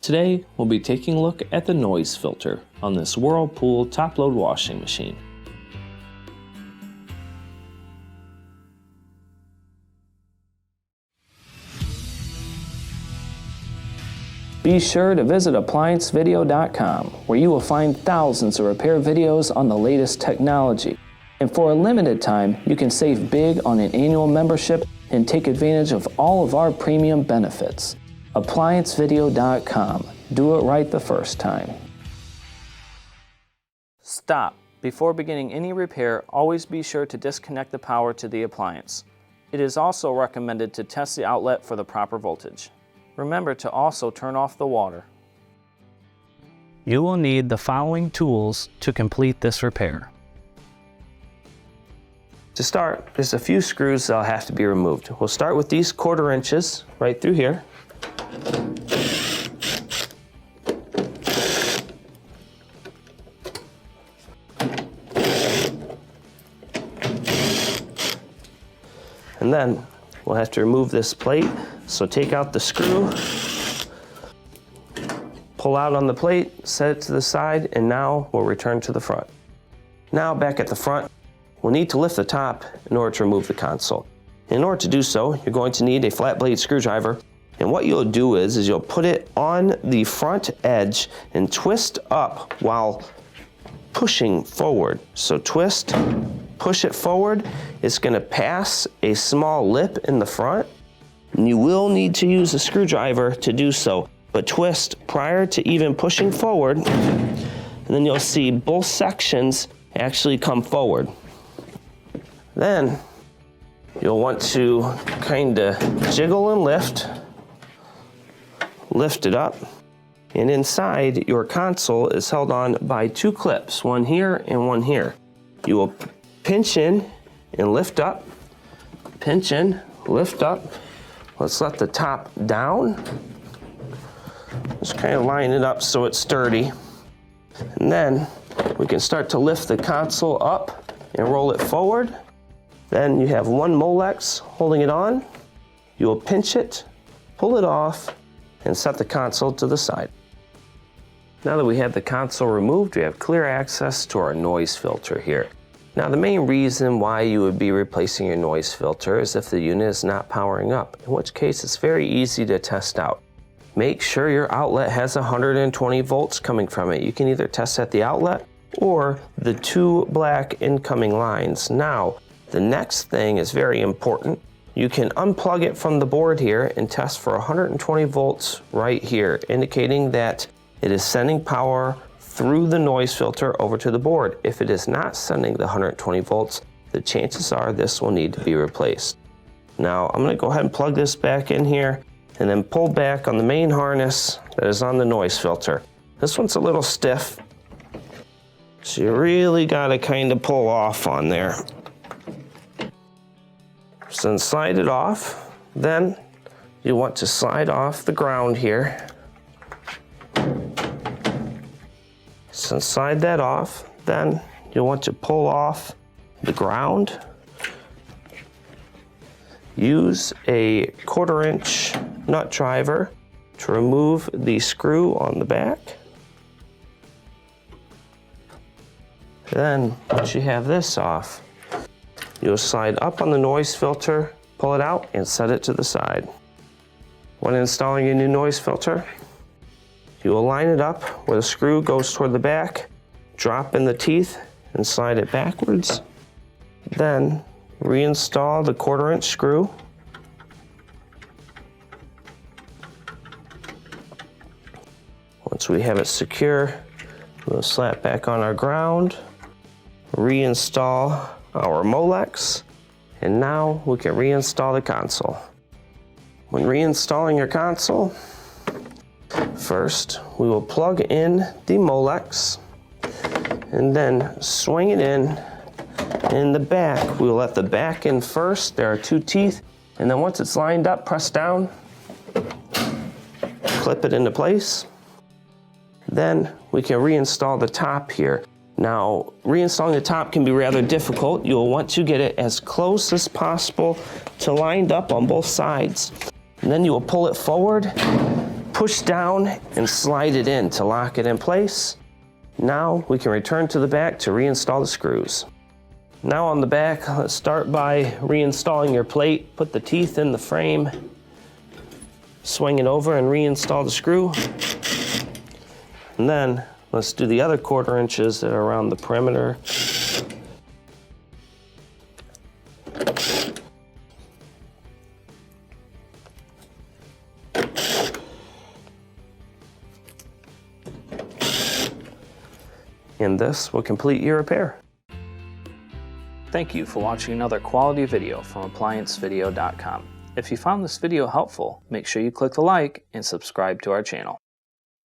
Today, we'll be taking a look at the noise filter on this Whirlpool top-load washing machine. Be sure to visit ApplianceVideo.com, where you will find thousands of repair videos on the latest technology. And for a limited time, you can save big on an annual membership and take advantage of all of our premium benefits. ApplianceVideo.com. Do it right the first time. Stop. Before beginning any repair, always be sure to disconnect the power to the appliance. It is also recommended to test the outlet for the proper voltage. Remember to also turn off the water. You will need the following tools to complete this repair. To start, there's a few screws that'll have to be removed. We'll start with these 1/4 inches right through here. And then we'll have to remove this plate. So take out the screw, pull out on the plate, set it to the side, and now we'll return to the front. Now back at the front, we'll need to lift the top in order to remove the console. In order to do so, you're going to need a flat blade screwdriver, and what you'll do is you'll put it on the front edge and twist up while pushing forward. So twist, push it forward. It's going to pass a small lip in the front. And you will need to use a screwdriver to do so, but twist prior to even pushing forward, and then you'll see both sections actually come forward. Then you'll want to kind of jiggle and lift it up, and inside your console is held on by 2 clips, one here and one here. You will pinch in and lift up, pinch in, lift up. Let's let the top down. Just kind of line it up so it's sturdy. And then we can start to lift the console up and roll it forward. Then you have one Molex holding it on. You will pinch it, pull it off, and set the console to the side. Now that we have the console removed, we have clear access to our noise filter here. Now the main reason why you would be replacing your noise filter is if the unit is not powering up, in which case it's very easy to test out. Make sure your outlet has 120 volts coming from it. You can either test at the outlet or the 2 black incoming lines. Now, the next thing is very important. You can unplug it from the board here and test for 120 volts right here, indicating that it is sending power through the noise filter over to the board. If it is not sending the 120 volts, the chances are this will need to be replaced. Now I'm going to go ahead and plug this back in here and then pull back on the main harness that is on the noise filter. This one's a little stiff, so you really got to kind of pull off on there. So then slide it off. Then you want to slide off the ground here. So slide that off, then you'll want to pull off the ground. Use a 1/4 inch nut driver to remove the screw on the back. Then once you have this off, you'll slide up on the noise filter, pull it out, and set it to the side. When installing a new noise filter, you will line it up where the screw goes toward the back, drop in the teeth, and slide it backwards. Then reinstall the 1/4 inch screw. Once we have it secure, we'll slap back on our ground, reinstall our Molex, and now we can reinstall the console. When reinstalling your console, first, we will plug in the Molex and then swing it in the back. We'll let the back in first. There are 2 teeth, and then once it's lined up, press down, clip it into place. Then we can reinstall the top here. Now, reinstalling the top can be rather difficult. You'll want to get it as close as possible to lined up on both sides. And then you will pull it forward push down and slide it in to lock it in place. Now we can return to the back to reinstall the screws. Now on the back, let's start by reinstalling your plate. Put the teeth in the frame, swing it over and reinstall the screw. And then let's do the other 1/4 inches that are around the perimeter. And this will complete your repair. Thank you for watching another quality video from ApplianceVideo.com. If you found this video helpful, make sure you click the like and subscribe to our channel.